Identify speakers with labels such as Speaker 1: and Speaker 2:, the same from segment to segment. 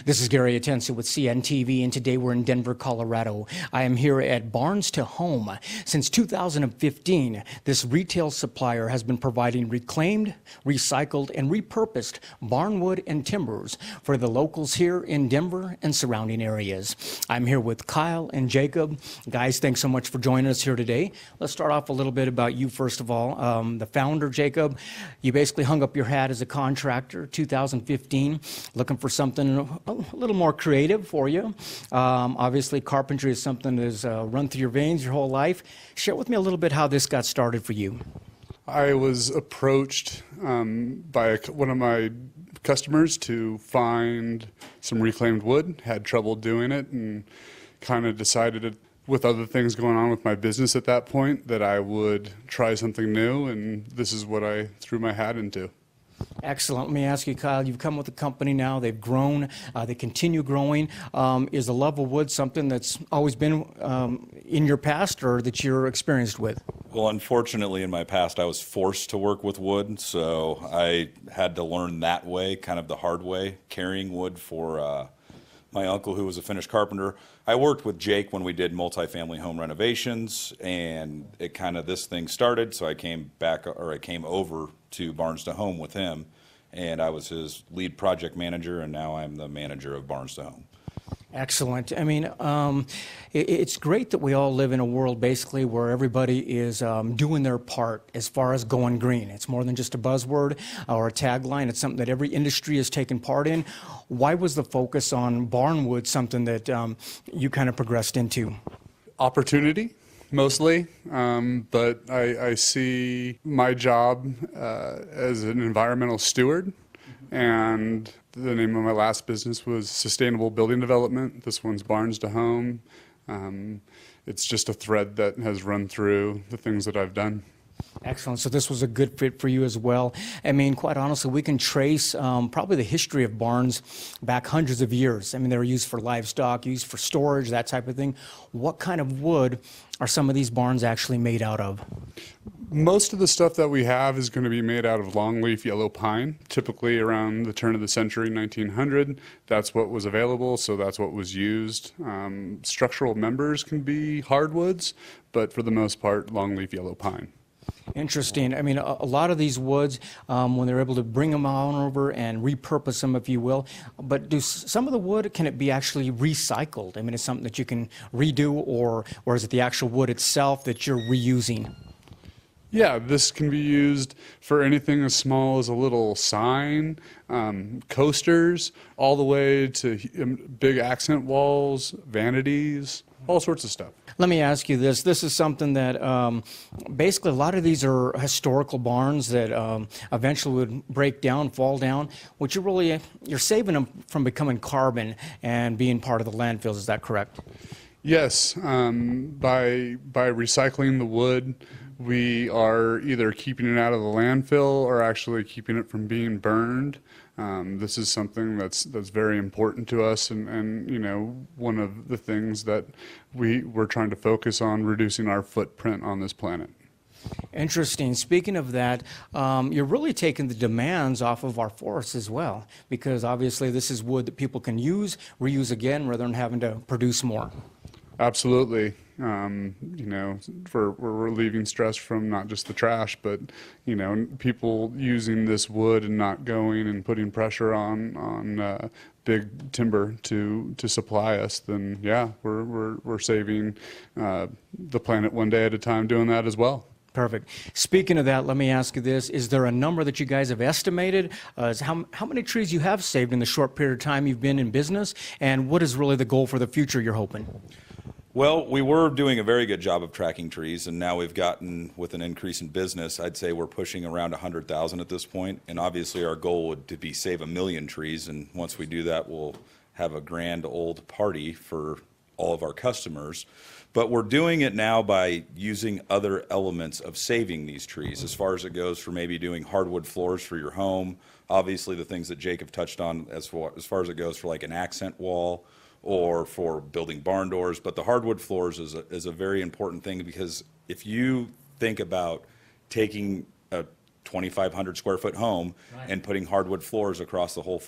Speaker 1: This is Gary Atencio with CNTV, and today we're in Denver, Colorado. I am here at Barnes to Home. Since 2015, this retail supplier has been providing reclaimed, recycled, and repurposed barnwood and timbers for the locals here in Denver and surrounding areas. I'm here with Kyle and Jacob. Guys, thanks so much for joining us here today. Let's start off a little bit about you, first of all. The founder, Jacob, you basically hung up your hat as a contractor, 2015, looking for something a little more creative for you. Obviously, carpentry is something that has run through your veins your whole life. Share with me a little bit how this got started for you.
Speaker 2: I was approached by one of my customers to find some reclaimed wood, had trouble doing it, and kind of decided with other things going on with my business at that point that I would try something new, and this is what I threw my hat into.
Speaker 1: Excellent. Let me ask you, Kyle, you've come with the company now. They've grown. They continue growing. Is the love of wood something that's always been in your past or that you're experienced with?
Speaker 3: Well, unfortunately, in my past, I was forced to work with wood, so I had to learn that way, kind of the hard way, carrying wood for my uncle, who was a finished carpenter. I worked with Jake when we did multifamily home renovations, and it kind of, this thing started, so I came over to Barnes to Home with him, and I was his lead project manager, and now I'm the manager of Barnes to Home.
Speaker 1: Excellent. I mean, it's great that we all live in a world basically where everybody is doing their part as far as going green. It's more than just a buzzword or a tagline. It's something that every industry has taken part in. Why was the focus on barnwood something that you kind of progressed into?
Speaker 2: Opportunity, mostly, but I see my job as an environmental steward, and the name of my last business was Sustainable Building Development. This one's Barnes to Home. It's just a thread that has run through the things that I've done.
Speaker 1: Excellent. So this was a good fit for you as well. I mean, quite honestly, we can trace probably the history of barns back hundreds of years. I mean, they were used for livestock, used for storage, that type of thing. What kind of wood are some of these barns actually made out of?
Speaker 2: Most of the stuff that we have is going to be made out of longleaf yellow pine, typically around the turn of the century, 1900. That's what was available, so that's what was used. Structural members can be hardwoods, but for the most part, longleaf yellow pine.
Speaker 1: Interesting. I mean, a lot of these woods, when they're able to bring them on over and repurpose them, if you will, but do some of the wood, can it be actually recycled? I mean, it's something that you can redo, or is it the actual wood itself that you're reusing?
Speaker 2: Yeah, this can be used for anything as small as a little sign, coasters, all the way to big accent walls, vanities, all sorts of stuff.
Speaker 1: Let me ask you this. This is something that basically a lot of these are historical barns that eventually would break down, fall down, which you're saving them from becoming carbon and being part of the landfills. Is that correct?
Speaker 2: Yes, by recycling the wood, we are either keeping it out of the landfill or actually keeping it from being burned. This is something that's very important to us, and you know, one of the things that we're trying to focus on, reducing our footprint on this planet.
Speaker 1: Interesting. Speaking of that, you're really taking the demands off of our forests as well, because obviously this is wood that people can use, reuse again, rather than having to produce more.
Speaker 2: Absolutely. You know, we're relieving stress from not just the trash, but, you know, people using this wood and not going and putting pressure on big timber to supply us, then yeah, we're saving the planet one day at a time doing that as well.
Speaker 1: Perfect. Speaking of that, let me ask you this. Is there a number that you guys have estimated? How many trees you have saved in the short period of time you've been in business? And what is really the goal for the future you're hoping?
Speaker 3: Well, we were doing a very good job of tracking trees, and now we've gotten, with an increase in business, I'd say we're pushing around 100,000 at this point. And obviously our goal would to be save 1 million trees, and once we do that, we'll have a grand old party for all of our customers. But we're doing it now by using other elements of saving these trees, as far as it goes for maybe doing hardwood floors for your home. Obviously the things that Jacob touched on as far as it goes for like an accent wall or for building barn doors. But the hardwood floors is a very important thing, because if you think about taking a 2,500 square foot home and putting hardwood floors across the whole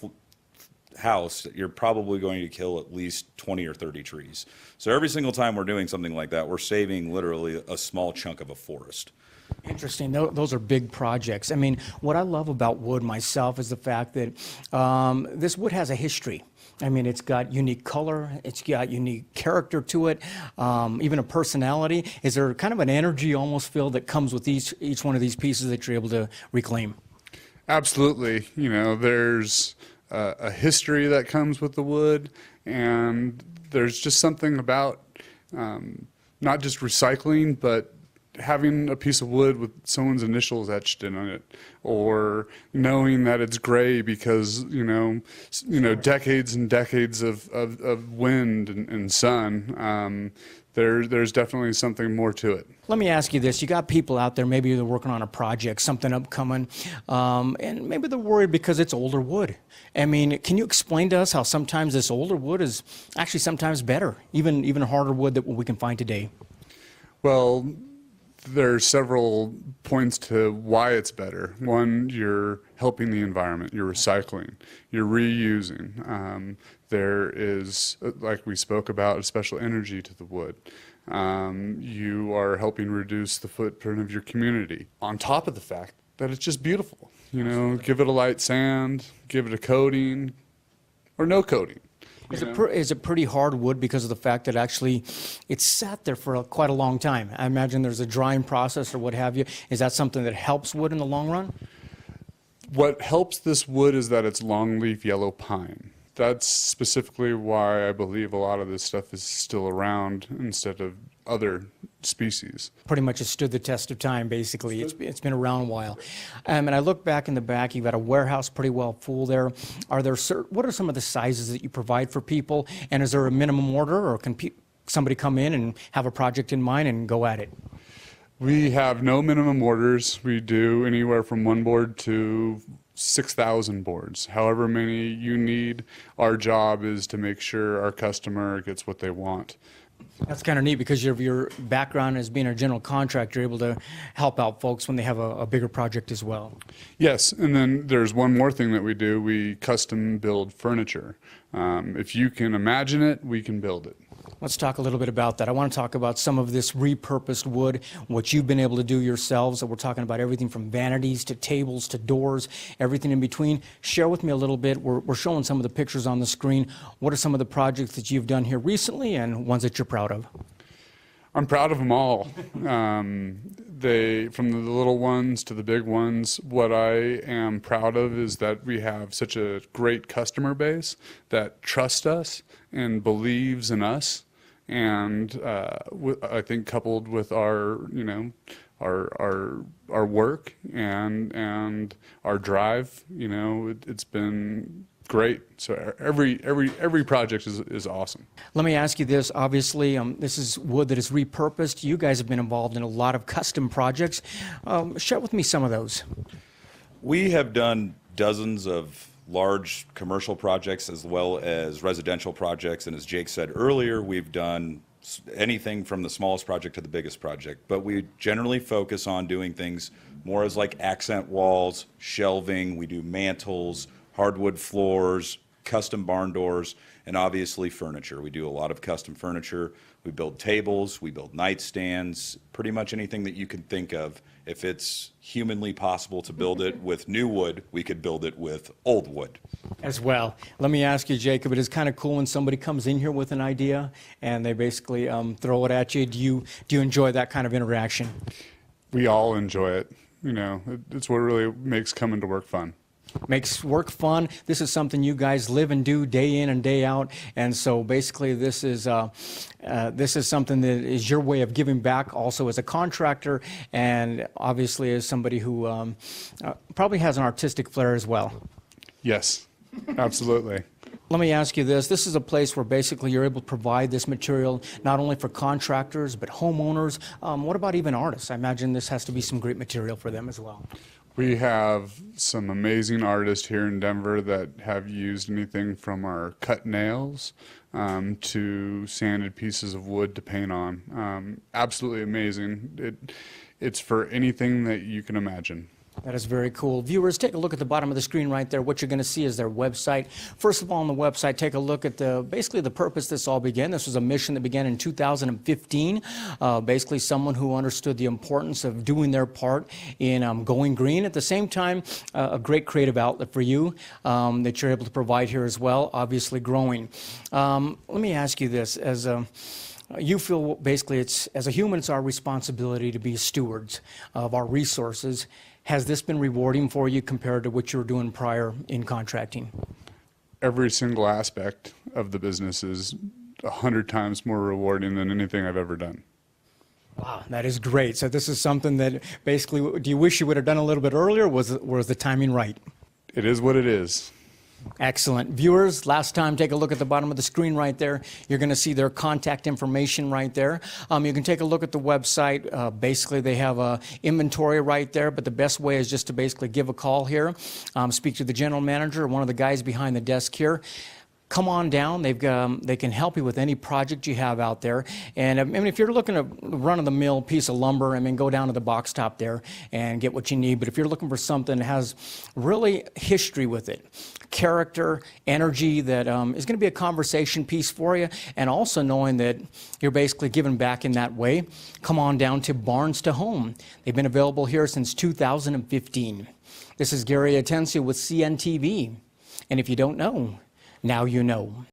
Speaker 3: house, you're probably going to kill at least 20 or 30 trees. So every single time we're doing something like that, we're saving literally a small chunk of a forest.
Speaker 1: Interesting. Those are big projects. I mean, what I love about wood myself is the fact that this wood has a history. I mean, it's got unique color, it's got unique character to it, even a personality. Is there kind of an energy almost feel that comes with each one of these pieces that you're able to reclaim?
Speaker 2: Absolutely. You know, there's a history that comes with the wood, and there's just something about not just recycling, but having a piece of wood with someone's initials etched in on it, or knowing that it's gray because decades and decades of wind and sun. There's definitely something more to it.
Speaker 1: Let me ask you this. You got people out there, maybe they're working on a project, something upcoming, and maybe they're worried because it's older wood. I mean, can you explain to us how sometimes this older wood is actually sometimes better, even harder wood that we can find today?
Speaker 2: Well, there's several points to why it's better. One, you're helping the environment, you're recycling, you're reusing. There is, like we spoke about, a special energy to the wood. You are helping reduce the footprint of your community. On top of the fact that it's just beautiful. You know, give it a light sand, give it a coating, or no coating.
Speaker 1: Is it pretty hard wood because of the fact that actually it's sat there for quite a long time? I imagine there's a drying process or what have you. Is that something that helps wood in the long run?
Speaker 2: What helps this wood is that it's longleaf yellow pine. That's specifically why I believe a lot of this stuff is still around instead of other species.
Speaker 1: Pretty much it stood the test of time, basically. It's been around a while. And I look back in the back, you've got a warehouse pretty well full there. What are some of the sizes that you provide for people? And is there a minimum order, or can somebody come in and have a project in mind and go at it?
Speaker 2: We have no minimum orders. We do anywhere from 1 board to 6,000 boards. However many you need, our job is to make sure our customer gets what they want.
Speaker 1: That's kind of neat because of your background as being a general contractor, you're able to help out folks when they have a bigger project as well.
Speaker 2: Yes, and then there's one more thing that we do. We custom build furniture. If you can imagine it, we can build it.
Speaker 1: Let's talk a little bit about that. I want to talk about some of this repurposed wood, what you've been able to do yourselves. So we're talking about everything from vanities to tables to doors, everything in between. Share with me a little bit. We're showing some of the pictures on the screen. What are some of the projects that you've done here recently and ones that you're proud of?
Speaker 2: I'm proud of them all. From the little ones to the big ones. What I am proud of is that we have such a great customer base that trusts us and believes in us. And I think coupled with our work and our drive, it's been great. So every project is awesome.
Speaker 1: Let me ask you this. Obviously, this is wood that is repurposed. You guys have been involved in a lot of custom projects. Share with me some of those.
Speaker 3: We have done dozens of large commercial projects as well as residential projects. And as Jake said earlier, we've done anything from the smallest project to the biggest project. But we generally focus on doing things more as like accent walls, shelving. We do mantles, hardwood floors, custom barn doors, and obviously furniture. We do a lot of custom furniture. We build tables, we build nightstands, pretty much anything that you can think of. If it's humanly possible to build it with new wood, we could build it with old wood.
Speaker 1: As well. Let me ask you, Jacob, it is kind of cool when somebody comes in here with an idea and they basically throw it at you. Do you enjoy that kind of interaction?
Speaker 2: We all enjoy it. It's what really makes coming to work fun.
Speaker 1: Makes work fun. This is something you guys live and do day in and day out, and so basically this is something that is your way of giving back also as a contractor, and obviously as somebody who probably has an artistic flair as well.
Speaker 2: Yes, absolutely.
Speaker 1: Let me ask you this. This is a place where basically you're able to provide this material not only for contractors but homeowners. What about even artists? I imagine this has to be some great material for them as well.
Speaker 2: We have some amazing artists here in Denver that have used anything from our cut nails to sanded pieces of wood to paint on. Absolutely amazing. It's for anything that you can imagine.
Speaker 1: That is very cool. Viewers, take a look at the bottom of the screen right there. What you're going to see is their website. First of all, on the website, take a look at basically the purpose this all began. This was a mission that began in 2015. Basically, someone who understood the importance of doing their part in going green. At the same time, a great creative outlet for you that you're able to provide here as well, obviously growing. Let me ask you this. You feel basically as a human, it's our responsibility to be stewards of our resources. Has this been rewarding for you compared to what you were doing prior in contracting?
Speaker 2: Every single aspect of the business is 100 times more rewarding than anything I've ever done.
Speaker 1: Wow, that is great. So this is something that basically, do you wish you would have done a little bit earlier? Was the timing right?
Speaker 2: It is what it is.
Speaker 1: Excellent. Viewers, last time, take a look at the bottom of the screen right there. You're going to see their contact information right there. You can take a look at the website. Basically, they have a inventory right there, but the best way is just to basically give a call here, speak to the general manager or one of the guys behind the desk here. Come on down. They can help you with any project you have out there. And I mean, if you're looking at a run-of-the-mill piece of lumber, I mean, go down to the box top there and get what you need. But if you're looking for something that has really history with it, character, energy, that is going to be a conversation piece for you, and also knowing that you're basically giving back in that way, come on down to Barnes to Home. They've been available here since 2015. This is Gary Atencio with CNTV. And if you don't know, now you know.